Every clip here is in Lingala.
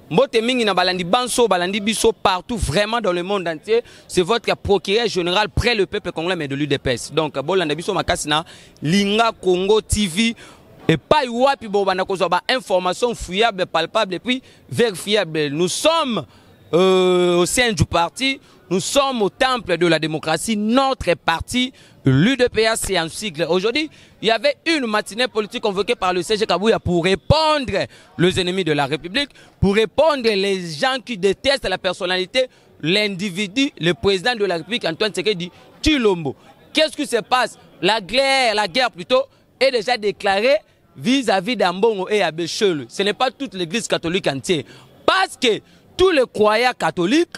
Mbote mingi na balandi banso, balandi biso partout, vraiment dans le monde entier. C'est votre procureur général près le peuple congolais, mais de l'UDPS. Donc, bolanda biso makasina, Linga Congo TV, et pas wapi bobana kozoba information fiable, palpable et puis vérifiable. Nous sommes au sein du parti, nous sommes au temple de la démocratie, notre parti, l'UDPS, c'est un sigle. Aujourd'hui, il y avait une matinée politique convoquée par le CG Kabouya pour répondre aux ennemis de la République, pour répondre les gens qui détestent la personnalité, l'individu, le président de la République, Antoine Tshisekedi Tshilombo. Qu'est-ce qui se passe? La guerre plutôt est déjà déclarée vis-à-vis d'Ambongo et Abéchele. Ce n'est pas toute l'église catholique entière. Parce que tous les croyants catholiques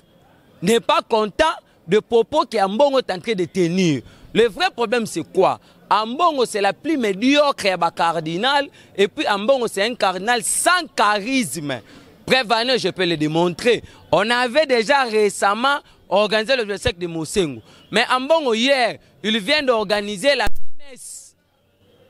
n'est pas content de propos qu'Ambongo est en train de tenir. Le vrai problème, c'est quoi? Ambongo, c'est la plus médiocre cardinal, et puis Ambongo, c'est un cardinal sans charisme. Prévenez, je peux le démontrer. On avait déjà récemment organisé le sec de Mosengo. Mais Ambongo, hier, il vient d'organiser la messe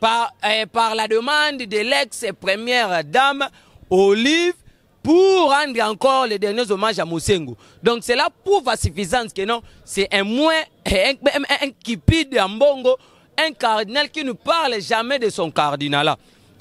par la demande de l'ex-première dame Olive, pour rendre encore les derniers hommages à Mosengo. Donc c'est là pour suffisance que non, c'est un moins, un kipide d'Ambongo, un cardinal qui ne parle jamais de son cardinat.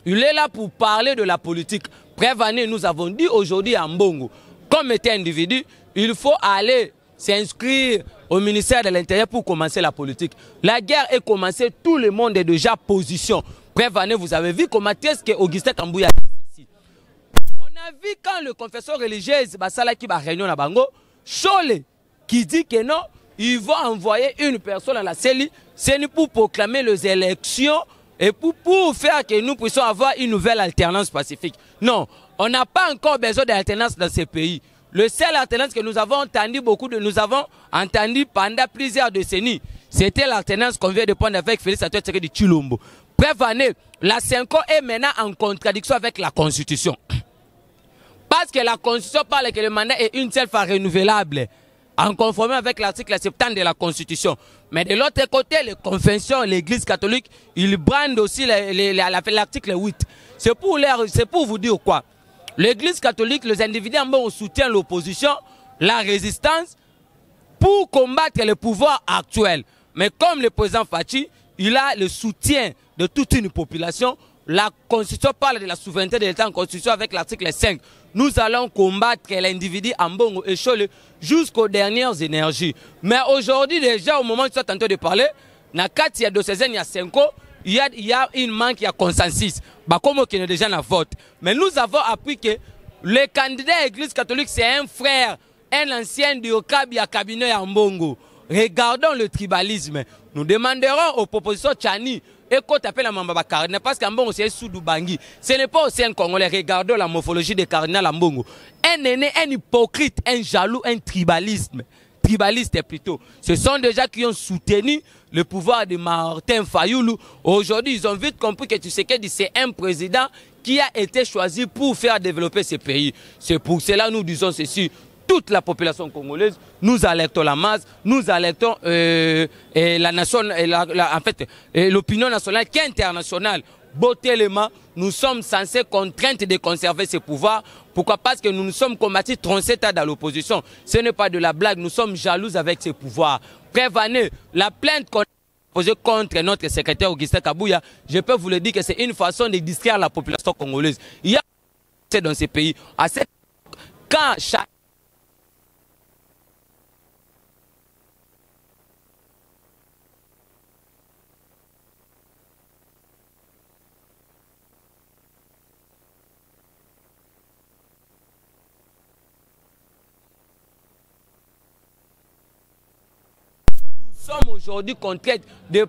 Il est là pour parler de la politique. Prévenez, nous avons dit aujourd'hui à Ambongo, comme étant individu, il faut aller s'inscrire au ministère de l'Intérieur pour commencer la politique. La guerre est commencée, tout le monde est déjà position. Prévenez, vous avez vu comment est-ce que Augustin Kambouya a dit ici. On a vu quand le confesseur religieux Basala qui va réunion à Bango, Chole qui dit que non, ils vont envoyer une personne à la CELI, c'est pour proclamer les élections et pour faire que nous puissions avoir une nouvelle alternance pacifique. Non, on n'a pas encore besoin d'alternance dans ces pays. Le seul alternance que nous avons entendu pendant plusieurs décennies, c'était l'alternance qu'on vient de prendre avec Félix Antoine Tshisekedi Tshilombo. Prévenez, la 5 ans est maintenant en contradiction avec la Constitution. Parce que la Constitution parle que le mandat est une seule fois renouvelable, en conformité avec l'article 70 de la Constitution. Mais de l'autre côté, les confessions, l'Église catholique, ils brandent aussi l'article 8. C'est pour vous dire quoi? L'Église catholique, les individus en bon soutiennent l'opposition, la résistance, pour combattre le pouvoir actuel. Mais comme le président Fachi, il a le soutien de toute une population. La Constitution parle de la souveraineté de l'État en Constitution avec l'article 5. Nous allons combattre l'individu Ambongo et Chole jusqu'aux dernières énergies. Mais aujourd'hui, déjà, au moment où je suis en train de parler, dans 4 il y a 2 saisons, il y a 5 ans, il y a une manque, il y a consensus. Comme qui est déjà dans vote. Mais nous avons appris que le candidat à l'Église catholique, c'est un frère, un ancien du Okabi à cabinet Ambongo. Regardons le tribalisme. Nous demanderons aux propositions Tchani et qu'on appelle la Mambaba Cardinal parce qu'Ambongo c'est Soudou Bangui. Ce n'est pas aussi un Congolais. Regardons la morphologie des cardinals Ambongo. Un aîné, un hypocrite, un jaloux, un tribalisme. Tribaliste plutôt. Ce sont des gens qui ont soutenu le pouvoir de Martin Fayoulou. Aujourd'hui, ils ont vite compris que Tshisekedi, c'est un président qui a été choisi pour faire développer ce pays. C'est pour cela que nous disons ceci. Toute la population congolaise, nous alertons la masse, nous alertons la nation, en fait, l'opinion nationale qui est internationale. Botélément, nous sommes censés contraintes de conserver ce pouvoir. Pourquoi? Parce que nous nous sommes combattus 37 ans dans l'opposition. Ce n'est pas de la blague, nous sommes jaloux avec ce pouvoir. Prévenez, la plainte qu'on a posée contre notre secrétaire Augustin Kabouya, je peux vous le dire que c'est une façon de distraire la population congolaise. Il y a dans ces pays, quand chaque sommes aujourd'hui contraints de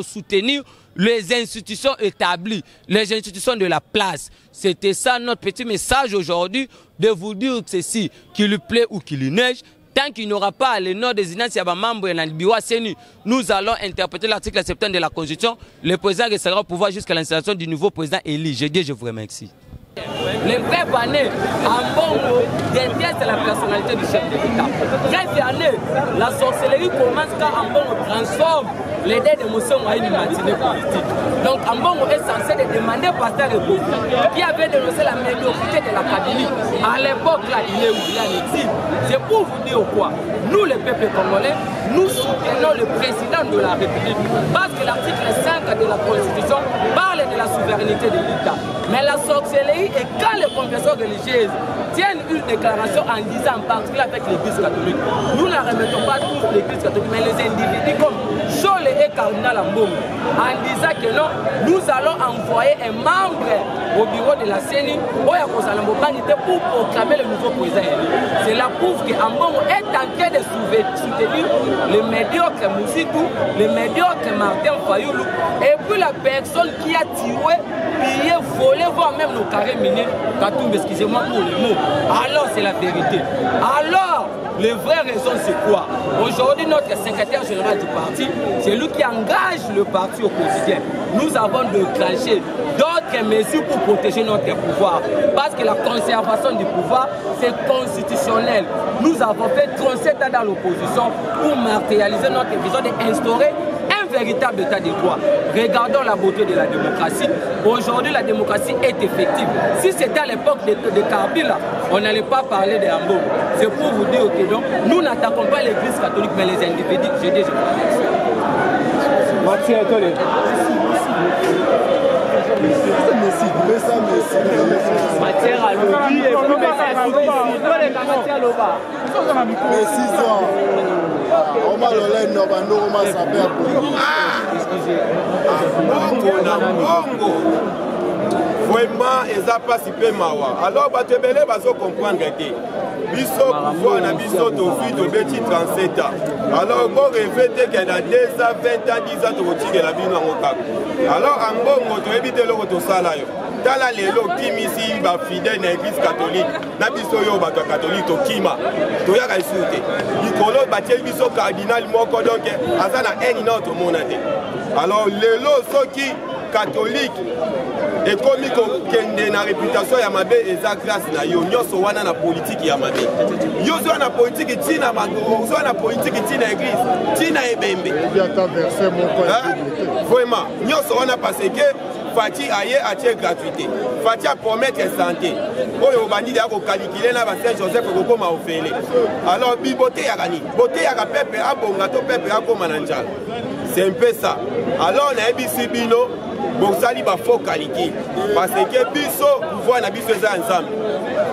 soutenir les institutions établies, les institutions de la place. C'était ça notre petit message aujourd'hui, de vous dire ceci, qu'il plaît ou qu'il neige. Tant qu'il n'y aura pas le nom des instances membres et nous allons interpréter l'article 70 de la Constitution. Le président restera au pouvoir jusqu'à l'installation du nouveau président élu. Je dis, je vous remercie. Les vraies années, en Bongo, détestent la personnalité du chef de l'État. Bref année, la sorcellerie commence quand en Bongo transforme l'idée de Mousson à une matinée politique. Donc en Bongo est censé demander au pasteur Ebobi, qui avait dénoncé la médiocrité de la Kabylie. À l'époque là, il est où il est en exil. C'est pour vous dire quoi. Nous, les peuples congolais, nous soutenons le président de la République. Parce que l'article 5 de la Constitution parle de la souveraineté de l'État. Mais la sorcellerie est quand les confessions religieuses tiennent une déclaration en disant, en particulier avec l'Église catholique, nous ne remettons pas tous l'Église catholique, mais les individus comme Chole et Cardinal Ambongo, en disant que non, nous allons envoyer un membre au bureau de la CENI pour proclamer le nouveau président. Cela prouve que Ambongo est en train de soutenir le médiocre Moussitou, le médiocre Martin Fayoulou, et puis la personne qui a tiré, pillé, volé, voire même nos carrés miniers, Katoum, excusez-moi pour le mot. Alors c'est la vérité. Alors, les vraies raisons c'est quoi? Aujourd'hui, notre secrétaire général du parti, c'est lui qui engage le parti au quotidien. Nous avons déclenché d'autres mesures pour protéger notre pouvoir. Parce que la conservation du pouvoir, c'est constitutionnel. Nous avons fait 37 ans dans l'opposition pour matérialiser notre vision d'instaurer un véritable état de droit. Regardons la beauté de la démocratie. Aujourd'hui, la démocratie est effective. Si c'était à l'époque de Kabila, on n'allait pas parler de Ambongo. C'est pour vous dire que donc, nous n'attaquons pas l'église catholique, mais les individus. Je dis, je Merci à toi. Matière à lobby et vous mettez à l'oba. Mais 6 ans. On m'a le non, on m'a sapé à Bongo. Vraiment, ils n'ont pas si peu mawa. Alors, tu vas comprendre que biso pouvoir na biso tozwi tobeti 37 ans. Alors bon rêver que na 2 ans 20 ans 10 ans tokotikela bino yango kaka. Alors en Bongo toyebi te eloko tosala yo tala lelo kimisi bafidele na église catholique na biso yo bato ya catholique tokima toyaka esu te likolo batieli biso cardinal moko donc aza na eni na tomona te. Alors lelo soki catholique et comme il na réputation ya mabe eza grâce na yo nyonso wana na politique ya mabe yo zo na politique tina mango zo na politique tina église tina ebembe vraiment nyonso wana parce que Fati aye atie gratuité Fati a promettre santé oyo bandi ya ko calculer na ba Saint Joseph ko koma ofele alors biboté ya gani boté ya pepe abonga to pepe akoma na njala c'est un peu ça. Alors na ebisi bino bosali ba faux qualité parce que biso pouvoir na biso za ensemble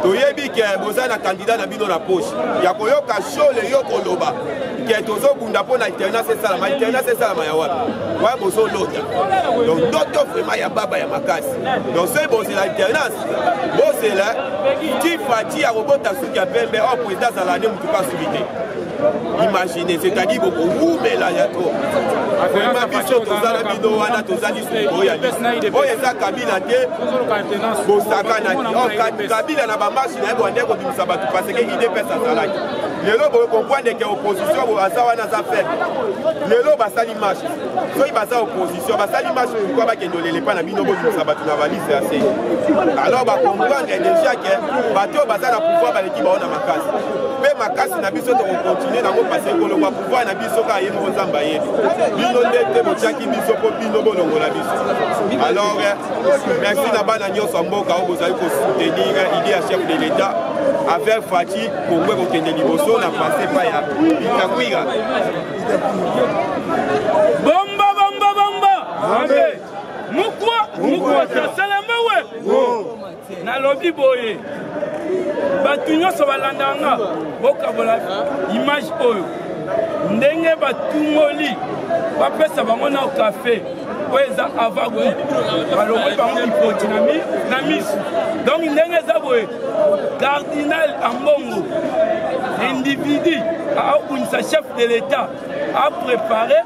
toyebi ke boza na candidat na bino na poche ya koyoka shole yo koloba ke tozo bunda po na alternance c'est ça ya wapi wa bozo lota donc d'autres vraiment ya baba ya makasi donc c'est bon c'est l'alternance bon c'est là qui Fati a robota suki ya pembe au président za l'année mutuka subité. Imaginez, c'est-à-dire beaucoup mais là il y a trop. Vraiment biso tozala bino wana tozali suko ya oyo eza Kabila te bosaka na Kabila na bamashi na yebo ndeko bimisa bato parce que idée pesa salaki lelo bo comprendre que opposition bo asa wana za faible lelo basali marche soki basa opposition basali marche pourquoi bakendolele pa na bino bo bimisa bato na valise ya se alors ba comprendre déjà que bato basa na pouvoir baleki baona makasi pe makasi na biso to continuer na ko passer ko le pouvoir na biso ka yemo nzamba yebi bino ndete bochaki biso po bino bolongola biso. Alors merci na bana nyonso mboka o bozali ko soutenir idée à chef de l'État avec Fati pour ko kende liboso na passer pa ya itakwira bomba bomba bomba amen mukwa salama we na lobby boye batu nyonso balandanga bokabola image oyo ndenge batungoli bapesa bango na café oyo eza avagu balongoli bango mipoti na misu donc ndenge eza boye cardinal Ambongo individu aobunisa chef de l'État a préparé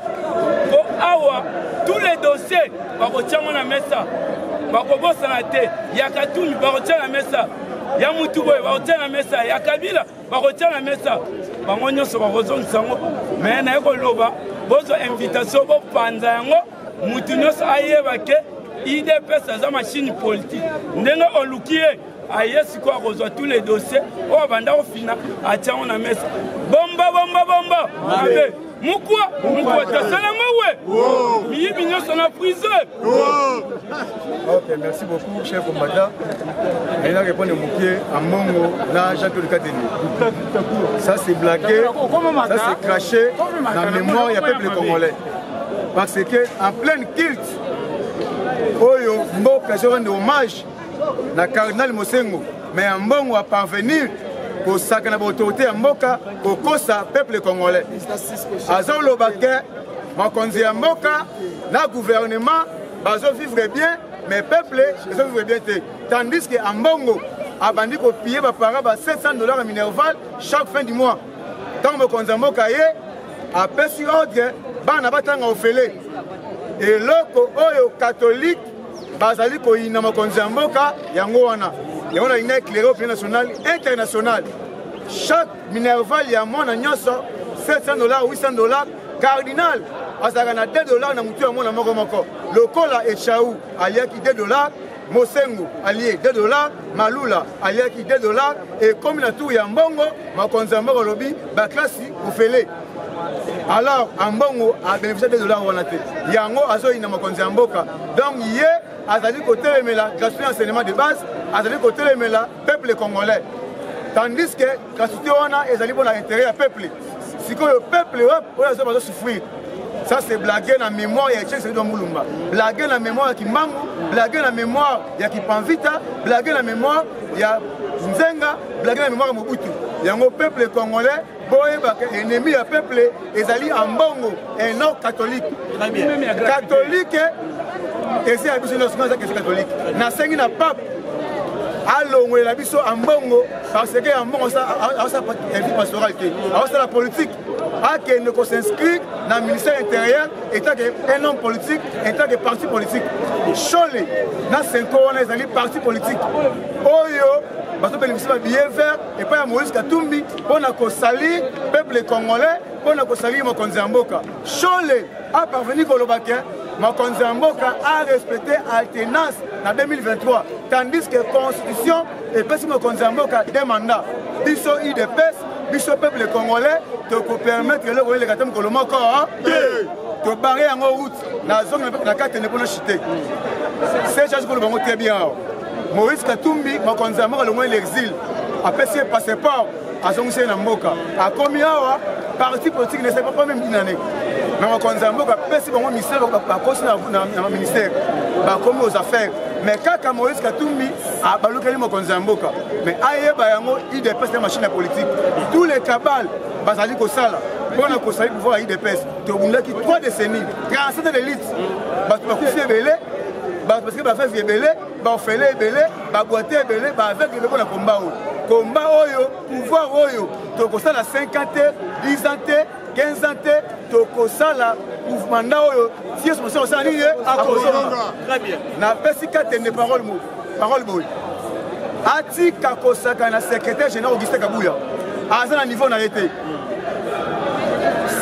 po awa tous les dossiers bakotiango na mesa bakobosana te ya Katumi bakotia na mesa ya mutu boye bakotia na mesa ya Kabila bakotia na mesa bango nyonso bakozongisa yango me naye koloba bozwa invitation bopanza yango mutu nyonso ayeba ke IDPS aza machine politique ndenge oluki ye aye sikoyo akozwa tous les dossiers oyo banda kofina atiango na mesa bomba mabe mukwa tasalanga we miyibi nyonso na prison. Ok, merci beaucoup chef combattant. Il a répondu Moukié à Mongo na Jean-Claude Kateni. Ça c'est blagué, ça c'est craché dans la mémoire du peuple congolais. Parce que en pleine culte, Oyo Mboka se rend hommage na cardinal Mosengo, mais en Mongo a parvenir pour sakana l'autorité à Mboka pour kosa peuple congolais. Azon Lobake, Makonzi à Mboka, na gouvernement, bazo vivre bien, mais peuple, bazo vivre bien. Tandis que en Mbongo, a bandi ko payer ba para ba $700 à Minerval chaque fin du mois. Tant Makonzi à Mboka a pesi ordre, bana batanga ofele. Et loko oyo catholique, bazali ko ina Makonzi à Mboka, yango wana. Et on a une éclairée au plan national, international. Chaque Minerval, il y a mon agnosso, $700, $800, cardinal. Parce qu'il y a $2 dans mon mon amour. Le Kola et Chaou, allié qui $2, Mosengo, allié $2, Malula, allié qui $2, et comme il y a tout, il y a un bongo, ma consommation au lobby, ma classe, au fêlé. Alors, un bongo a bénéficié de $2 on a été. Il y a un mot à ce qu'il y a ma consommation. Donc, hier, à dire côté mais la gratuité enseignement de base, à dire côté mais la peuple congolais. Tandis que gratuité on a et pour l'intérêt du peuple. Si que le peuple va souffrir. Ça c'est blaguer dans la mémoire il y a Tchèque de Moulumba. Blaguer dans la mémoire qui Mangu, blaguer dans la mémoire il y a qui Panvita, blaguer dans la mémoire il y a Nzenga, blaguer dans la mémoire Mobutu. Il y a un peuple congolais, ennemi du peuple, et ali en Bongo, un non catholique. Catholique et c'est un catholique. Nasengi na pape. Allons la biso en Bongo parce que en Bongo ça pastoralité. Alors c'est la politique. Qui ne s'inscrit dans le ministère intérieur étant un homme politique, étant que parti politique. Cholé, dans 5 ans, on a des partis politiques. Oyo, parce que bénéficie de billet vert et pas à Moïse Katumbi, on a sali le peuple congolais, on a sali Makonzi à Mboka. Cholé a parvenu au Lobakin, Makonzi à Mboka a respecté l'alternance en 2023, tandis que la Constitution et pas si Makonzi à Mboka des mandats. Biso IDPS, biso peuple congolais, te permettre de le gâteau que le mot encore, te barrer en route, la zone de la carte n'est pas chité. C'est chose que le monde très bien. Moïse Katumbi, Makonzi à Mboka, le moins l'exil, a passé passeport à son sein en Mboka. À combien parti politique ne sait pas même une année. Mais Makonzi à Mboka, passé pour moi ministère, dans le ministère, comme aux affaires. Mais quand Moïse Katumbi a balouké Makonzi à Mboka, mais aïe bayango il dépasse la machine politique. Tous les cabales, basali kosala, pour na kosali pouvoir il dépasse. Tu as qui 3 décennies, 37 élites, parce que belé, parce que ba fait belé, ba félé belé, ba boité belé, ba avec le bon combat. Combat oyo, pouvoir oyo, tu kosala 50 ans, 10 ans, 15 ans, tu kosala mandat oyo, si je me sens en ligne, à cause très bien. Na pesika tene parole boy. Ati kakosaka na secrétaire général Augustin Kabouya. À un niveau n'a été.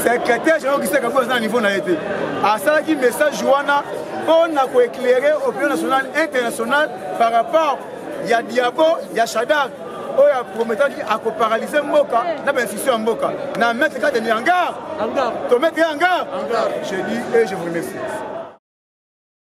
Secrétaire général Augustin Kabouya à un niveau n'a été. À ça qui message Joana on a éclairer opinion nationale internationale par rapport il y a Diabo, il y a Shadak. On a promettu à paralyser Mboka, n'a pas institution Mboka. N'a mettre cas de hangar. Tu mets en garde. Je dis et je vous remercie.